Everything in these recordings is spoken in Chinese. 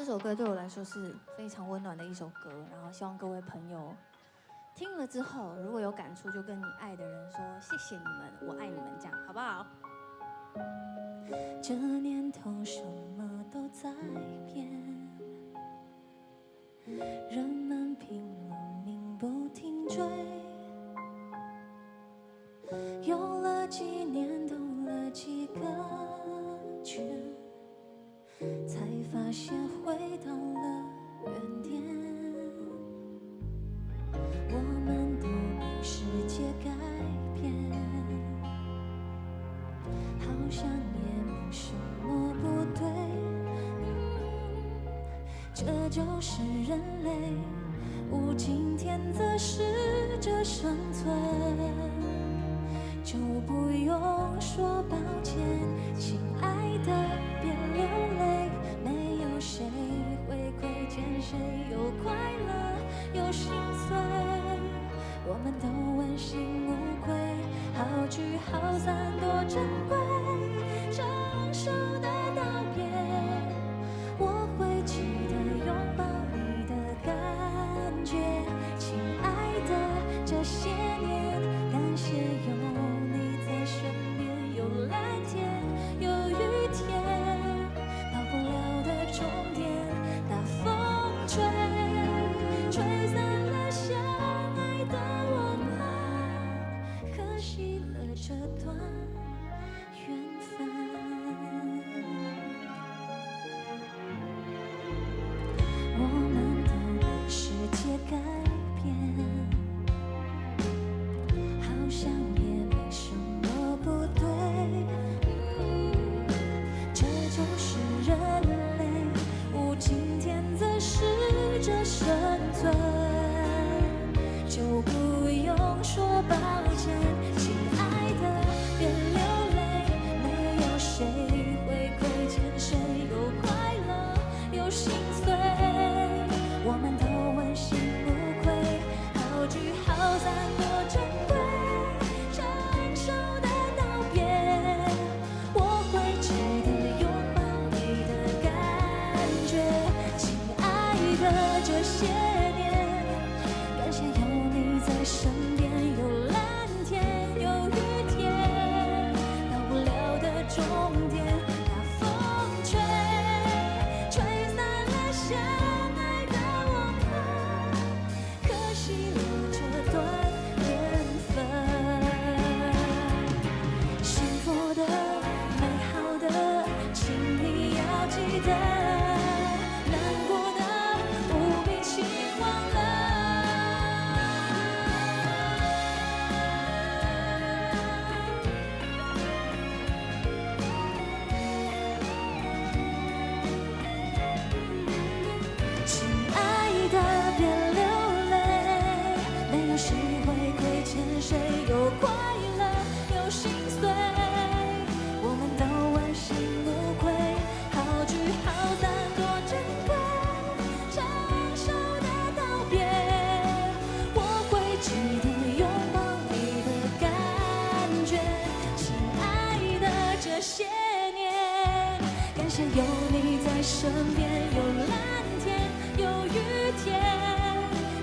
首歌对我来说是非常温暖的一首歌，然后希望各位朋友听了之后，如果有感触，就跟你爱的人说谢谢你们，我爱你们，这样好不好？这年头什么都在变，人们拼了命不停追，游了几年，兜了几个圈，才发现回到了原点。我们都被世界改变，好像也没什么不对。这就是人类，无今天则试着生存，就不用说抱歉，亲爱的，别流泪。没有谁会亏欠谁，有快乐，有心碎，我们都问心无愧。好聚好散多珍贵，成熟的道别，我会记得拥抱你的感觉。亲爱的，这些年感谢有你在身边，有蓝天，有雨天，到不了的终点，大风吹，吹散了相爱的我们，可惜了这段缘分。我们都被世界改变，好像也没什么不对。这就是人类，无今天则试着生存，就不用说抱歉，亲爱的，别流泪。没有谁会亏欠谁，有快乐，有心碎，我们都问心无愧。好聚好散多珍贵，成熟的道别，我会记得拥抱你的感觉。亲爱的，这些年感谢有你在身边，有蓝天，有雨天，到不了的终点，大风吹，吹散了相爱的我们，可惜了这段缘分。幸福的、美好的，请你要记得，难过的务必请忘了。亲爱的，别流泪，没有谁会亏欠谁，有快乐，有心碎，我们都问心无愧。好聚好散多珍贵，成熟的道别，我会记得拥抱你的感觉。亲爱的，这些年感谢有你在身边，有蓝天，有雨天，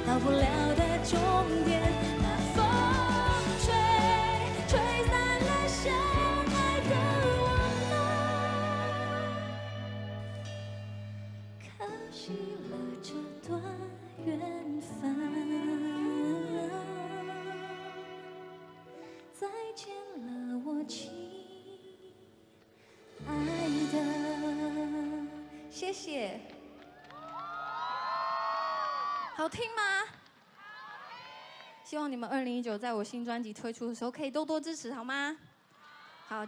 到不了的终点，大风吹，吹散了相爱的我们，可惜了这段缘分。再见了，我亲爱的，谢谢。好听吗？希望你们2019在我新专辑推出的时候可以多多支持，好吗？